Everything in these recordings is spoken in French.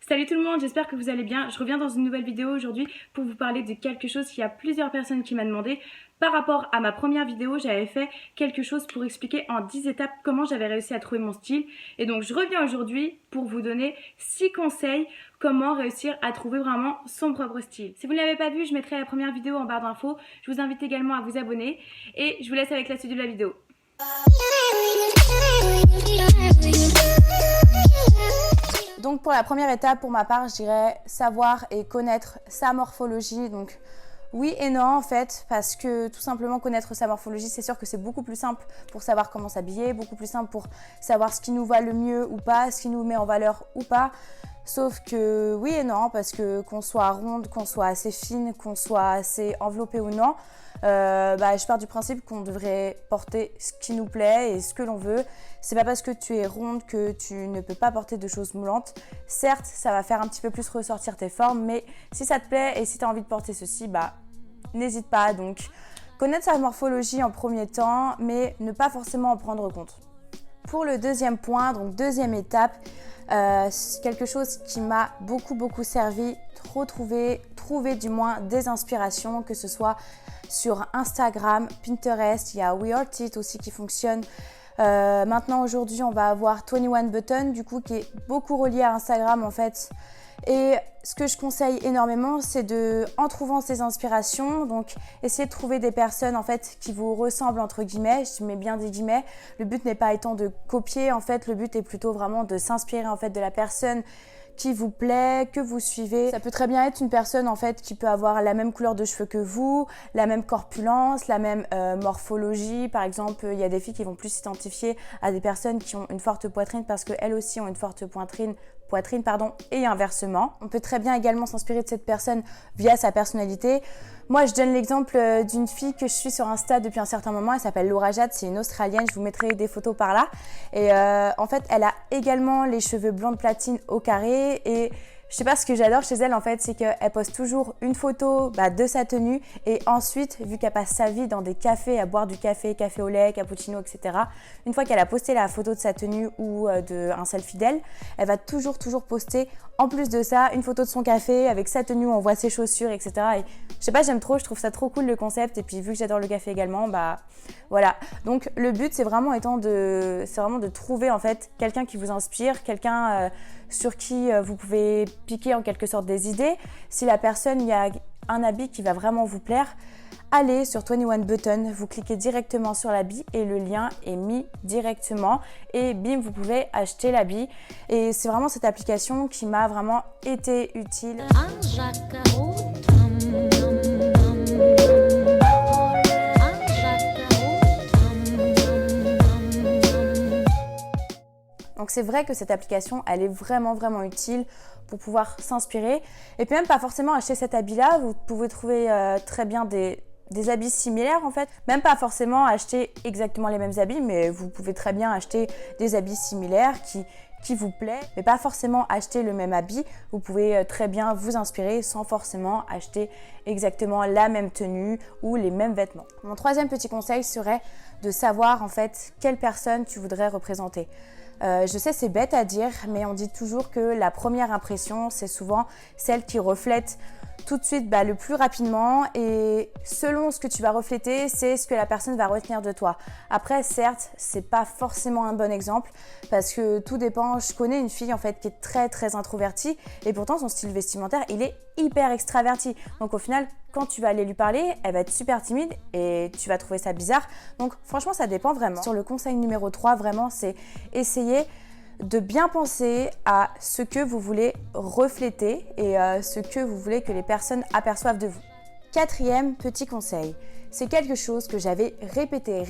Salut tout le monde, j'espère que vous allez bien. Je reviens dans une nouvelle vidéo aujourd'hui pour vous parler de quelque chose qu'il y a plusieurs personnes qui m'ont demandé. Par rapport à ma première vidéo, j'avais fait quelque chose pour expliquer en 10 étapes comment j'avais réussi à trouver mon style. Et donc je reviens aujourd'hui pour vous donner 6 conseils comment réussir à trouver vraiment son propre style. Si vous ne l'avez pas vu, je mettrai la première vidéo en barre d'infos. Je vous invite également à vous abonner et je vous laisse avec la suite de la vidéo. Donc pour la première étape, pour ma part, je dirais savoir et connaître sa morphologie. Donc oui et non en fait, parce que tout simplement connaître sa morphologie, c'est sûr que c'est beaucoup plus simple pour savoir comment s'habiller, beaucoup plus simple pour savoir ce qui nous va le mieux ou pas, ce qui nous met en valeur ou pas. Sauf que oui et non, parce que qu'on soit ronde, qu'on soit assez fine, qu'on soit assez enveloppée ou non, je pars du principe qu'on devrait porter ce qui nous plaît et ce que l'on veut. C'est pas parce que tu es ronde que tu ne peux pas porter de choses moulantes. Certes, ça va faire un petit peu plus ressortir tes formes, mais si ça te plaît et si tu as envie de porter ceci, n'hésite pas. Donc, connaître sa morphologie en premier temps, mais ne pas forcément en prendre compte. Pour le deuxième point, donc deuxième étape, c'est quelque chose qui m'a beaucoup servi, trouver du moins des inspirations, que ce soit sur Instagram, Pinterest, il y a WeArtIt aussi qui fonctionne. Maintenant aujourd'hui on va avoir 21 Button du coup qui est beaucoup relié à Instagram en fait. Et ce que je conseille énormément, c'est en trouvant ces inspirations, donc essayer de trouver des personnes en fait qui vous ressemblent entre guillemets, je mets bien des guillemets. Le but n'est pas étant de copier en fait, le but est plutôt vraiment de s'inspirer en fait de la personne qui vous plaît, que vous suivez. Ça peut très bien être une personne en fait qui peut avoir la même couleur de cheveux que vous, la même corpulence, la même morphologie. Par exemple, il y a des filles qui vont plus s'identifier à des personnes qui ont une forte poitrine parce qu'elles aussi ont une forte poitrine et inversement. On peut très bien également s'inspirer de cette personne via sa personnalité. Moi, je donne l'exemple d'une fille que je suis sur Insta depuis un certain moment. Elle s'appelle Laura Jade, c'est une Australienne. Je vous mettrai des photos par là. Et en fait, elle a également les cheveux blancs de platine au carré. Et je sais pas, ce que j'adore chez elle en fait, c'est qu'elle poste toujours une photo de sa tenue et ensuite, vu qu'elle passe sa vie dans des cafés à boire du café, café au lait, cappuccino, etc. Une fois qu'elle a posté la photo de sa tenue ou d'un selfie d'elle, elle va toujours poster en plus de ça une photo de son café avec sa tenue où on voit ses chaussures, etc. Et je sais pas, j'aime trop, je trouve ça trop cool le concept. Et puis vu que j'adore le café également, voilà. Donc le but c'est vraiment de trouver en fait quelqu'un qui vous inspire, quelqu'un sur qui vous pouvez piquer en quelque sorte des idées. Si la personne, il y a un habit qui va vraiment vous plaire, allez sur 21 Button, vous cliquez directement sur l'habit et le lien est mis directement et bim, vous pouvez acheter l'habit. Et c'est vraiment cette application qui m'a vraiment été utile. Donc c'est vrai que cette application, elle est vraiment utile pour pouvoir s'inspirer. Et puis même pas forcément acheter cet habit-là, vous pouvez trouver très bien des habits similaires en fait. Même pas forcément acheter exactement les mêmes habits, mais vous pouvez très bien acheter des habits similaires qui vous plaît, mais pas forcément acheter le même habit. Vous pouvez très bien vous inspirer sans forcément acheter exactement la même tenue ou les mêmes vêtements. Mon troisième petit conseil serait de savoir en fait quelle personne tu voudrais représenter. Je sais, c'est bête à dire, mais on dit toujours que la première impression, c'est souvent celle qui reflète tout de suite le plus rapidement, et selon ce que tu vas refléter, c'est ce que la personne va retenir de toi. Après, certes, c'est pas forcément un bon exemple parce que tout dépend. Je connais une fille en fait qui est très introvertie et pourtant son style vestimentaire, il est hyper extraverti. Donc au final, quand tu vas aller lui parler, elle va être super timide et tu vas trouver ça bizarre. Donc franchement, ça dépend vraiment. Sur le conseil numéro 3, vraiment, c'est essayer de bien penser à ce que vous voulez refléter et ce que vous voulez que les personnes aperçoivent de vous. Quatrième petit conseil, c'est quelque chose que j'avais répété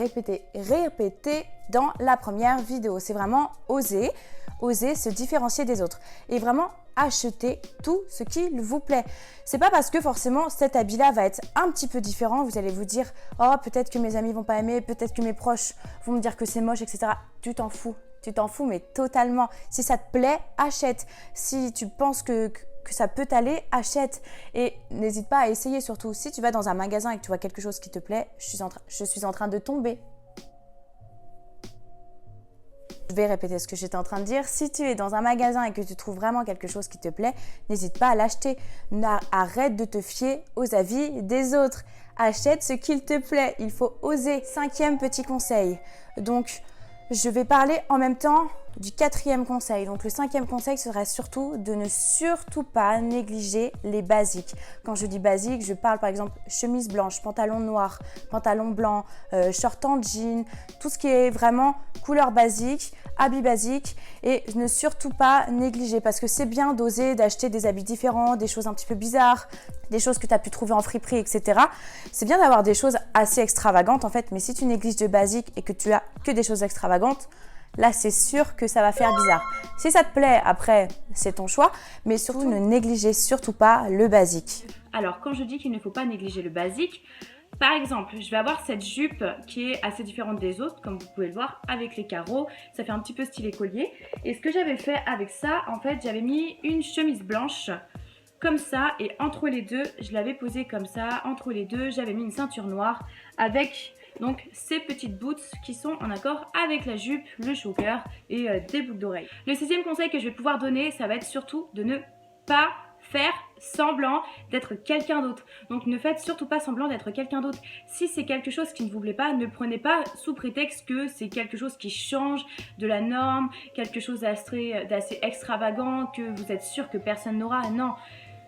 dans la première vidéo. C'est vraiment oser se différencier des autres et vraiment acheter tout ce qui vous plaît. C'est pas parce que forcément cet habit-là va être un petit peu différent, vous allez vous dire « Oh, peut-être que mes amis vont pas aimer, peut-être que mes proches vont me dire que c'est moche, etc. » Tu t'en fous, mais totalement. Si ça te plaît, achète. Si tu penses que ça peut t'aller, achète. Et n'hésite pas à essayer surtout. Si tu vas dans un magasin et que tu vois quelque chose qui te plaît, je suis en train de tomber. Je vais répéter ce que j'étais en train de dire. Si tu es dans un magasin et que tu trouves vraiment quelque chose qui te plaît, n'hésite pas à l'acheter. Arrête de te fier aux avis des autres. Achète ce qu'il te plaît. Il faut oser. 5e petit conseil. Donc, je vais parler en même temps du 4e conseil. Donc le 5e conseil serait surtout de ne surtout pas négliger les basiques. Quand je dis basique, je parle par exemple chemise blanche, pantalon noir, pantalon blanc, short en jean, tout ce qui est vraiment couleur basique, habits basiques, et ne surtout pas négliger parce que c'est bien d'oser d'acheter des habits différents, des choses un petit peu bizarres, des choses que tu as pu trouver en friperie, etc. C'est bien d'avoir des choses assez extravagantes en fait, mais si tu négliges de basique et que tu as que des choses extravagantes, là, c'est sûr que ça va faire bizarre. Si ça te plaît, après, c'est ton choix, mais surtout ne négligez surtout pas le basique. Alors, quand je dis qu'il ne faut pas négliger le basique, par exemple, je vais avoir cette jupe qui est assez différente des autres, comme vous pouvez le voir, avec les carreaux. Ça fait un petit peu style écolier. Et ce que j'avais fait avec ça, en fait, j'avais mis une chemise blanche comme ça, et entre les deux, je l'avais posée comme ça. Entre les deux, j'avais mis une ceinture noire avec donc ces petites boots qui sont en accord avec la jupe, le choker et des boucles d'oreilles. Le 6e conseil que je vais pouvoir donner, ça va être surtout de ne pas faire semblant d'être quelqu'un d'autre. Donc ne faites surtout pas semblant d'être quelqu'un d'autre. Si c'est quelque chose qui ne vous plaît pas, ne prenez pas sous prétexte que c'est quelque chose qui change de la norme, quelque chose d'assez extravagant, que vous êtes sûr que personne n'aura. Non,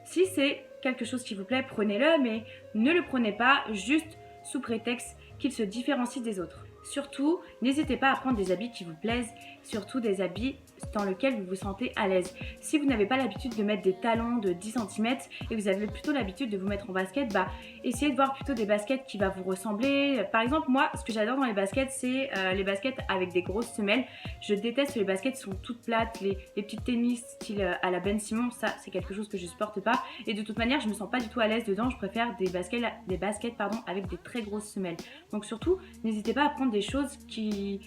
si c'est quelque chose qui vous plaît, prenez-le, mais ne le prenez pas juste sous prétexte qu'il se différencie des autres. Surtout, n'hésitez pas à prendre des habits qui vous plaisent, surtout des habits dans lesquels vous vous sentez à l'aise. Si vous n'avez pas l'habitude de mettre des talons de 10 cm et vous avez plutôt l'habitude de vous mettre en basket, essayez de voir plutôt des baskets qui vont vous ressembler. Par exemple, moi, ce que j'adore dans les baskets, c'est les baskets avec des grosses semelles. Je déteste les baskets qui sont toutes plates, les petites tennis style à la Ben Simon, ça c'est quelque chose que je supporte pas. Et de toute manière, je me sens pas du tout à l'aise dedans, je préfère des baskets avec des très grosses semelles. Donc surtout, n'hésitez pas à prendre des choses qui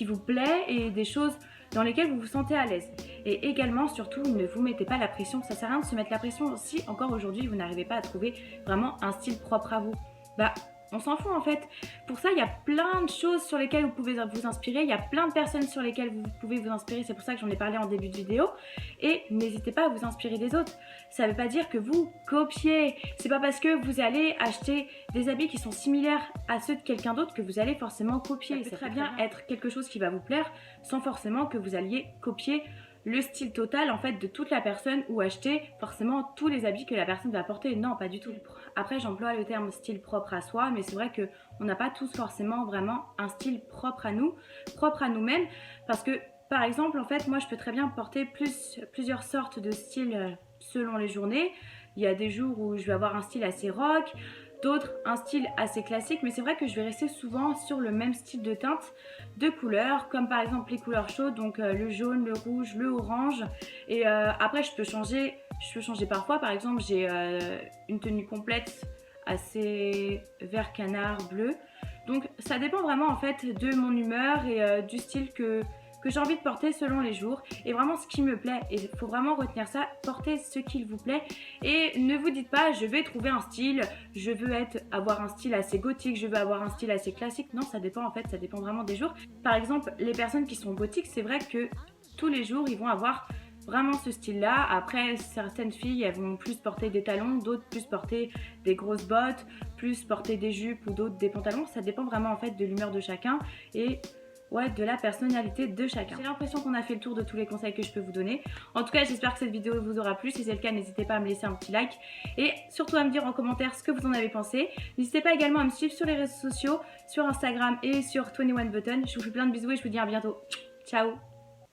vous plaît et des choses dans lesquelles vous vous sentez à l'aise. Et également, surtout, ne vous mettez pas la pression. Ça sert à rien de se mettre la pression si encore aujourd'hui vous n'arrivez pas à trouver vraiment un style propre à vous. On s'en fout en fait. Pour ça, il y a plein de choses sur lesquelles vous pouvez vous inspirer. Il y a plein de personnes sur lesquelles vous pouvez vous inspirer. C'est pour ça que j'en ai parlé en début de vidéo. Et n'hésitez pas à vous inspirer des autres. Ça ne veut pas dire que vous copiez. C'est pas parce que vous allez acheter des habits qui sont similaires à ceux de quelqu'un d'autre que vous allez forcément copier. Ça peut très bien être quelque chose qui va vous plaire sans forcément que vous alliez copier le style total en fait de toute la personne ou acheter forcément tous les habits que la personne va porter. Non, pas du tout. Après, j'emploie le terme style propre à soi, mais c'est vrai qu'on n'a pas tous forcément vraiment un style propre à nous, propre à nous-mêmes, parce que par exemple, en fait, moi je peux très bien porter plusieurs sortes de styles selon les journées. Il y a des jours où je vais avoir un style assez rock, d'autres un style assez classique, mais c'est vrai que je vais rester souvent sur le même style de teinte, de couleurs, comme par exemple les couleurs chaudes, donc le jaune, le rouge, le orange. Et après je peux changer parfois. Par exemple, j'ai une tenue complète assez vert canard bleu, donc ça dépend vraiment en fait de mon humeur et du style que j'ai envie de porter selon les jours et vraiment ce qui me plaît. Et il faut vraiment retenir ça, portez ce qu'il vous plaît et ne vous dites pas je vais trouver un style, je veux avoir un style assez gothique, je veux avoir un style assez classique. Non, ça dépend en fait, ça dépend vraiment des jours. Par exemple, les personnes qui sont gothiques, c'est vrai que tous les jours ils vont avoir vraiment ce style là. Après, certaines filles elles vont plus porter des talons, d'autres plus porter des grosses bottes, plus porter des jupes ou d'autres des pantalons. Ça dépend vraiment en fait de l'humeur de chacun et de la personnalité de chacun. J'ai l'impression qu'on a fait le tour de tous les conseils que je peux vous donner. En tout cas, j'espère que cette vidéo vous aura plu. Si c'est le cas, n'hésitez pas à me laisser un petit like et surtout à me dire en commentaire ce que vous en avez pensé. N'hésitez pas également à me suivre sur les réseaux sociaux, sur Instagram et sur 21button. Je vous fais plein de bisous et je vous dis à bientôt. Ciao!